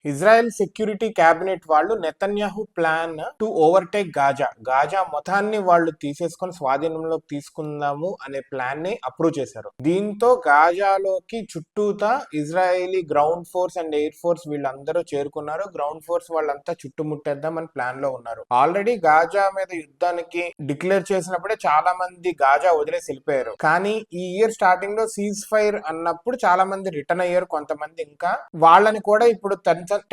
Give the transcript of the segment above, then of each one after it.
Israel security cabinet వాళ్ళు Netanyahu plan to overtake Gaza మొత్తాన్ని వాళ్ళు తీసేసుకొని స్వాధీనంలోకి తీసుకుందాము అనే ప్లాన్ ని అప్రూవ్ చేశారు. దీంతో గాజాలోకి చుట్టూతా Israeli ground force and air force వీళ్ళందరూ చేరుకున్నారు. గ్రౌండ్ ఫోర్స్ వాళ్ళంతా చుట్టుముట్టేద్దాం అని ప్లాన్ లో ఉన్నారు. ఆల్రెడీ గాజా మీద యుద్ధానికి డిక్లేర్ చేసినప్పుడే చాలా మంది గాజా వదిలేసి వెళ్ళిపోయారు. కానీ ఈ ఇయర్ స్టార్టింగ్ లో సీజ్ ఫైర్ అన్నప్పుడు చాలా మంది రిటర్న్ అయ్యారు. కొంతమంది ఇంకా వాళ్ళని కూడా ఇప్పుడు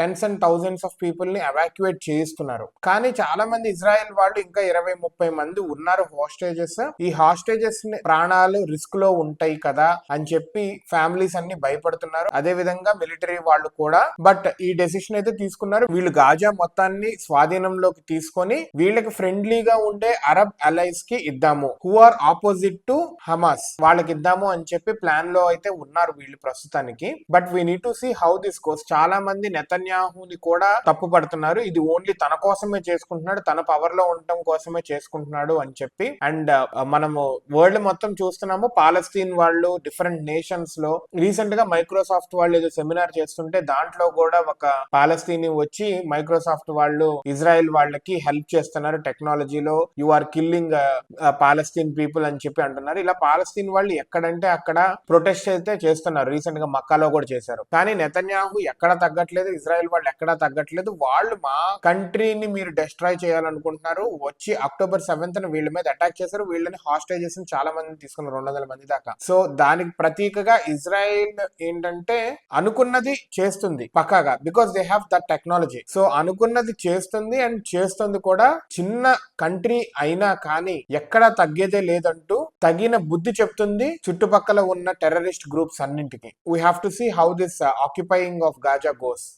tens and thousands of people ని ఎవాక్యుయేట్ చేయిస్తున్నారు. కానీ చాలా మంది ఇజ్రాయెల్ వాళ్ళు ఇంకా 20-30 మంది ఉన్నారు హాస్టేజెస్. ఈ హాస్టేజెస్ ప్రాణాలు రిస్క్ లో ఉంటాయి కదా అని చెప్పి ఫ్యామిలీస్ అన్ని భయపడుతున్నారు. అదే విధంగా మిలిటరీ వాళ్ళు కూడా. బట్ ఈ డెసిషన్ అయితే తీసుకున్నారు. వీళ్ళు గాజా మొత్తాన్ని స్వాధీనంలోకి తీసుకొని వీళ్ళకి ఫ్రెండ్లీగా ఉండే అరబ్ అలైస్ కి ఇద్దాము, who are opposite to Hamas, వాళ్ళకి ఇద్దాము అని చెప్పి ప్లాన్ లో అయితే ఉన్నారు వీళ్ళు ప్రస్తుతానికి. But we need to see how this goes. చాలా మంది నెతన్యాహుని కూడా తప్పు పడుతున్నారు. ఇది ఓన్లీ తన కోసమే చేసుకుంటున్నాడు, తన పవర్ లో ఉండటం కోసమే చేసుకుంటున్నాడు అని చెప్పి. అండ్ మనము వరల్డ్ మొత్తం చూస్తున్నాము. పాలస్తీన్ వాళ్ళు డిఫరెంట్ నేషన్స్ లో రీసెంట్ గా మైక్రోసాఫ్ట్ వాళ్ళు ఏదో సెమినార్ చేస్తుంటే దాంట్లో కూడా ఒక పాలస్తీని వచ్చి మైక్రోసాఫ్ట్ వాళ్ళు ఇజ్రాయెల్ వాళ్ళకి హెల్ప్ చేస్తున్నారు టెక్నాలజీలో, you are killing Palestine people అని చెప్పి అంటున్నారు. ఇలా పాలస్తీన్ వాళ్ళు ఎక్కడంటే అక్కడ ప్రొటెస్ట్ అయితే చేస్తున్నారు. రీసెంట్ గా మక్కాలో కూడా చేశారు. కానీ నెతన్యాహు ఎక్కడ తగ్గట్లేదు, ఇజ్రాయెల్ వాళ్ళు ఎక్కడా తగ్గట్లేదు. వాళ్ళు మా కంట్రీని మీరు డిస్ట్రాయ్ చేయాలనుకుంటున్నారు. వచ్చి October 7th వీళ్ళ మీద అటాక్ చేశారు. వీళ్ళని హాస్టేజెస్ చాలా మంది తీసుకున్నారు, 200 మంది దాకా. సో దానికి ప్రతీకగా ఇజ్రాయెల్ ఏంటంటే అనుకున్నది చేస్తుంది పక్కాగా, because they have that technology. So అనుకున్నది చేస్తుంది అండ్ చేస్తుంది కూడా. చిన్న కంట్రీ అయినా కానీ ఎక్కడా తగ్గేదే లేదంటూ తగిన బుద్ధి చెప్తుంది చుట్టుపక్కల ఉన్న టెర్రరిస్ట్ గ్రూప్స్ అన్నింటికి. We have to see how this occupying of Gaza goes.